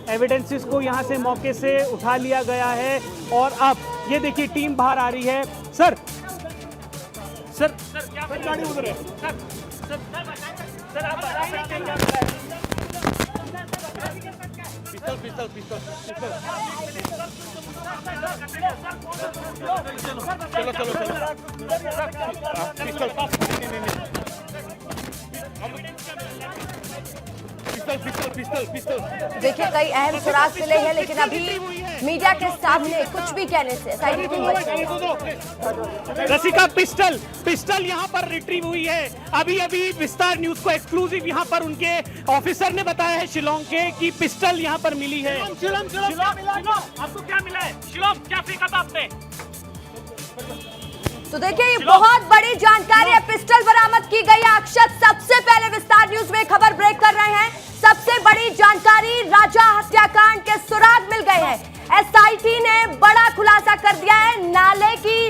Evidences को यहाँ से मौके से उठा लिया गया है और अब ये देखिए टीम बाहर आ रही है। सर क्या गाड़ी उधर है? सर आप बता सकते हैं क्या पिस्तौल पिस्तौल। देखिए कई अहम सुराग मिले हैं, लेकिन अभी मीडिया के सामने कुछ भी कहने से एसआईटी टीम रसिका पिस्टल यहाँ पर रिट्रीव हुई है। अभी विस्तार न्यूज को एक्सक्लूसिव यहाँ पर उनके ऑफिसर ने बताया है शिलोंग के कि पिस्टल यहाँ पर मिली है। आपको क्या मिला है? शिलोंग क्या फेंका था आपने? तो देखिए ये बहुत बड़ी जानकारी है, पिस्टल बरामद की गई है। अक्षत सबसे पहले विस्तार न्यूज में खबर ब्रेक कर रहे हैं। सबसे बड़ी जानकारी, राजा हत्याकांड के सुराग मिल गए हैं। एसआईटी ने बड़ा खुलासा कर दिया है। नाले की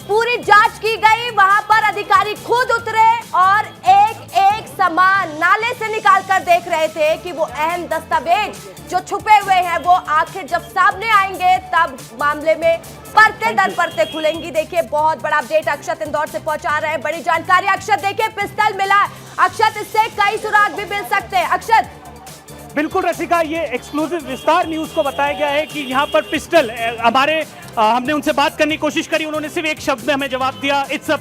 पूरी जांच की गई, वहां पर अधिकारी खुद उतरे और एक एक सामान नाले से निकाल कर देख रहे थे कि वो अहम दस्तावेज जो छुपे हुए हैं वो आखिर जब सामने आएंगे तब मामले में परते दर परते खुलेंगी। देखिए बहुत बड़ा अपडेट अक्षत इंदौर से पहुंचा रहे हैं, बड़ी जानकारी। अक्षत देखिए पिस्टल मिला, अक्षत इससे कई सुराग भी मिल सकते हैं। अक्षत बिल्कुल रसिका, ये एक्सक्लूसिव विस्तार न्यूज को बताया गया है कि यहाँ पर पिस्टल हमने उनसे बात करने की कोशिश करी, उन्होंने सिर्फ एक शब्द में हमें जवाब दिया, इट्स अ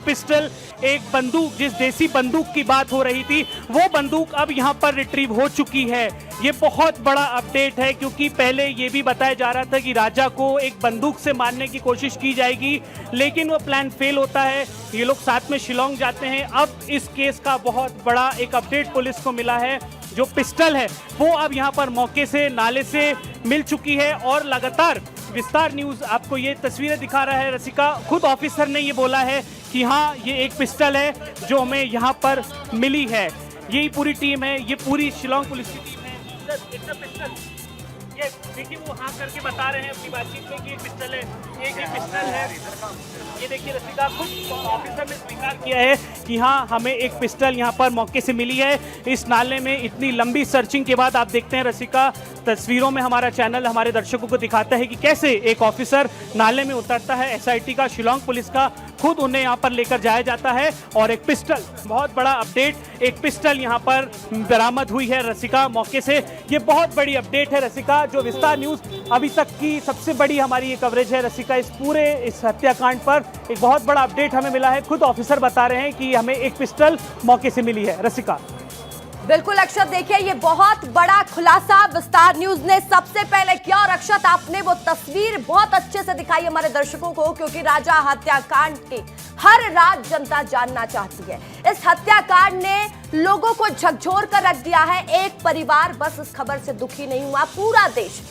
पिस्टल। एक बंदूक, जिस देसी बंदूक की बात हो रही थी वो बंदूक अब यहाँ पर रिट्रीव हो चुकी है। ये बहुत बड़ा अपडेट है क्योंकि पहले ये भी बताया जा रहा था कि राजा को एक बंदूक से मारने की कोशिश की जाएगी, लेकिन वो प्लान फेल होता है। ये लोग साथ में शिलोंग जाते हैं। अब इस केस का बहुत बड़ा एक अपडेट पुलिस को मिला है, जो पिस्टल है वो अब यहाँ पर मौके से नाले से मिल चुकी है और लगातार विस्तार न्यूज आपको ये तस्वीरें दिखा रहा है। रसिका, खुद ऑफिसर ने ये बोला है कि हाँ ये एक पिस्टल है जो हमें यहाँ पर मिली है। यही पूरी टीम है, ये पूरी शिलोंग पुलिस की टीम है। पिस्टल ये देखिए वो हाँ करके बता रहे हैं अपनी बातचीत में कि एक पिस्टल है, एक ही पिस्टल है। ये देखिए रसिका, खुद ऑफिसर ने स्वीकार किया है कि हाँ हमें एक पिस्टल यहाँ पर मौके से मिली है। इस नाले में इतनी लंबी सर्चिंग के बाद आप देखते हैं रसिका, तस्वीरों में हमारा चैनल हमारे दर्शकों को दिखाता है कि कैसे एक ऑफिसर नाले में उतरता है एसआईटी का, शिलोंग पुलिस का, खुद उन्हें यहाँ पर लेकर जाया जाता है और एक पिस्टल, बहुत बड़ा अपडेट, एक पिस्टल यहाँ पर बरामद हुई है रसिका मौके से। ये बहुत बड़ी अपडेट है रसिका, जो विस्तार न्यूज अभी तक की सबसे बड़ी हमारी ये कवरेज है रसिका। इस हत्याकांड पर एक बहुत बड़ा अपडेट हमें मिला है। खुद ऑफिसर बता रहे हैं कि हमें एक पिस्टल मौके से मिली है रसिका। बिल्कुल अक्षत, देखिए ये बहुत बड़ा खुलासा विस्तार न्यूज ने सबसे पहले किया और अक्षत आपने वो तस्वीर बहुत अच्छे से दिखाई हमारे दर्शकों को, क्योंकि राजा हत्याकांड की हर रात जनता जानना चाहती है। इस हत्याकांड ने लोगों को झकझोर कर रख दिया है। एक परिवार बस इस खबर से दुखी नहीं हुआ, पूरा देश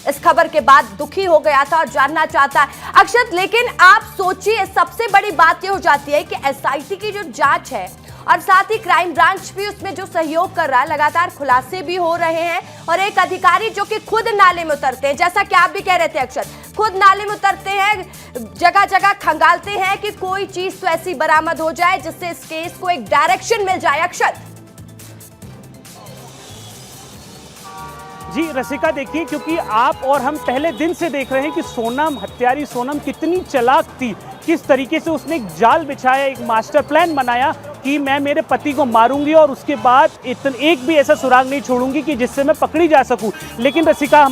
इस खबर के बाद दुखी हो गया था और जानना चाहता है। अक्षत, लेकिन आप सोचिए सबसे बड़ी बात यह हो जाती है कि एसआईटी की जो जांच है और साथ ही क्राइम ब्रांच भी उसमें जो सहयोग कर रहा है, लगातार खुलासे भी हो रहे हैं और एक अधिकारी जो कि खुद नाले में उतरते हैं, जैसा कि आप भी कह रहे थे अक्षत, खुद नाले में उतरते हैं, जगह जगह खंगालते हैं कि कोई चीज तो ऐसी बरामद हो जाए जिससे इस केस को एक डायरेक्शन मिल जाए। अक्षत जी रसिका, देखिए क्योंकि आप और हम पहले दिन से देख रहे हैं कि सोनम हत्यारी सोनम कितनी चालाक थी, किस तरीके से उसने एक जाल बिछाया, एक मास्टर प्लान बनाया कि मैं मेरे पति को मारूंगी और उसके बाद एक भी ऐसा सुराग नहीं छोड़ूंगी कि जिससे मैं पकड़ी जा सकूं। लेकिन रसिका,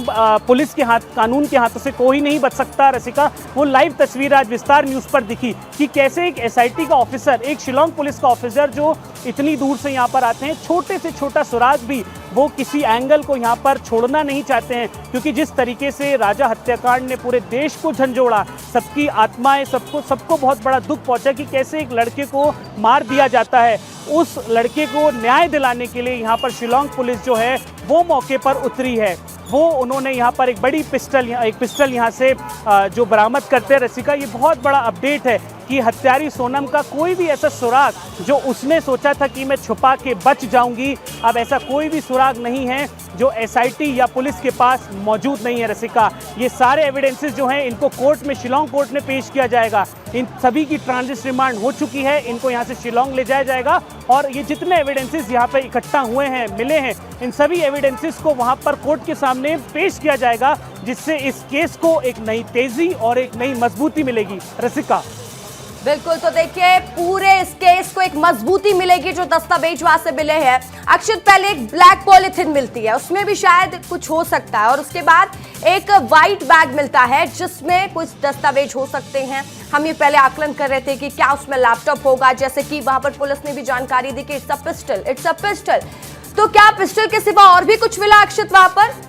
पुलिस के हाथ, कानून के हाथों से कोई नहीं बच सकता रसिका। वो लाइव तस्वीर आज विस्तार न्यूज़ पर दिखी कि कैसे एक एसआईटी का ऑफिसर, एक शिलोंग पुलिस का ऑफिसर जो इतनी दूर से यहाँ पर आते हैं, छोटे से छोटा सुराग भी वो किसी एंगल को यहाँ पर छोड़ना नहीं चाहते हैं, क्योंकि जिस तरीके से राजा हत्याकांड ने पूरे देश को झंझोड़ा, सबकी आत्माएं, सबको बहुत बड़ा दुख पहुंचा कि कैसे एक लड़के को मार दिया जाता है। उस लड़के को न्याय दिलाने के लिए यहाँ पर शिलोंग पुलिस जो है वो मौके पर उतरी है। वो उन्होंने यहाँ पर एक पिस्टल यहाँ से जो बरामद करते हैं रसिका, ये बहुत बड़ा अपडेट है कि हत्यारी सोनम का कोई भी ऐसा सुराग जो उसने सोचा था कि मैं छुपा के बच जाऊंगी, अब ऐसा कोई भी सुराग नहीं है जो एसआईटी या पुलिस के पास मौजूद नहीं है रसिका। ये सारे एविडेंसेस जो हैं इनको कोर्ट में, शिलोंग कोर्ट में पेश किया जाएगा। इन सभी की ट्रांजिट रिमांड हो चुकी है, इनको यहाँ से शिलोंग ले जाया जाएगा और ये जितने एविडेंसेस यहाँ पे इकट्ठा हुए हैं, मिले हैं, इन सभी एविडेंसेस को वहाँ पर कोर्ट के सामने पेश किया जाएगा, जिससे इस केस को एक नई तेजी और एक नई मजबूती मिलेगी रसिका। बिल्कुल, तो देखिए पूरे इस केस को एक मजबूती मिलेगी जो दस्तावेज वहां से मिले हैं। अक्षत, पहले एक ब्लैक पॉलिथीन मिलती है, उसमें भी शायद कुछ हो सकता है, और उसके बाद एक वाइट बैग मिलता है जिसमें कुछ दस्तावेज हो सकते हैं। हम ये पहले आकलन कर रहे थे कि क्या उसमें लैपटॉप होगा, जैसे कि वहां पर पुलिस ने भी जानकारी दी कि इट्स अ पिस्टल। तो क्या पिस्टल के सिवा और भी कुछ मिला अक्षत वहां पर?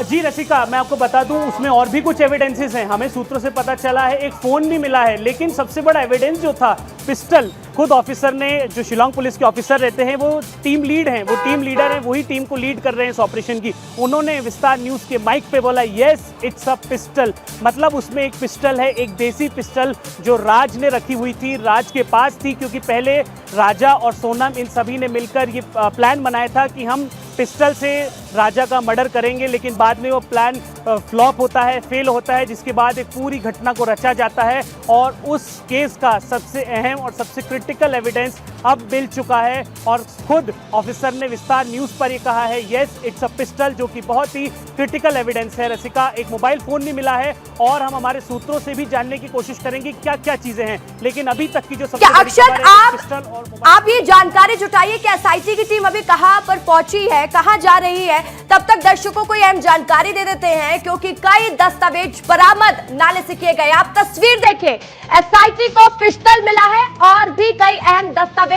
जी रसिका, मैं आपको बता दूं उसमें और भी कुछ एविडेंसेस हैं। हमें सूत्रों से पता चला है एक फ़ोन भी मिला है, लेकिन सबसे बड़ा एविडेंस जो था पिस्टल, खुद ऑफिसर ने, जो शिलोंग पुलिस के ऑफिसर रहते हैं, वो टीम लीड हैं, वो टीम लीडर हैं, वही टीम को लीड कर रहे हैं इस ऑपरेशन की। उन्होंने विस्तार न्यूज़ के माइक पे बोला यस इट्स अ पिस्टल, मतलब उसमें एक पिस्टल है, एक देसी पिस्टल जो राज ने रखी हुई थी, राज के पास थी, क्योंकि पहले राजा और सोनम इन सभी ने मिलकर ये प्लान बनाया था कि हम पिस्टल से राजा का मर्डर करेंगे, लेकिन बाद में वो प्लान फ्लॉप होता है, फेल होता है, जिसके बाद एक पूरी घटना को रचा जाता है और उस केस का सबसे अहम और सबसे क्रिटिकल एविडेंस अब मिल चुका है। और खुद ऑफिसर ने विस्तार न्यूज़ पर ये कहा है यस इट्स अ पिस्टल, जो कि बहुत ही क्रिटिकल एविडेंस है रसिका। एक मोबाइल फ़ोन भी मिला है और हम हमारे सूत्रों से भी जानने की कोशिश करेंगे क्या क्या चीज़ें हैं, लेकिन अभी तक की जो सबसे बड़ी खबर है पिस्टल और मोबाइल। आप ये जानकारी जुटाइए कि एसआईटी की टीम अभी कहां पर पहुंची है, कहां जा रही है, तब तक दर्शकों को अहम जानकारी दे देते हैं, क्योंकि कई दस्तावेज बरामद नाले से किए गए। आप तस्वीर देखिए, एसआईटी को पिस्टल मिला है और भी कई अहम दस्तावेज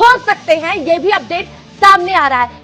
हो सकते हैं, ये भी अपडेट सामने आ रहा है।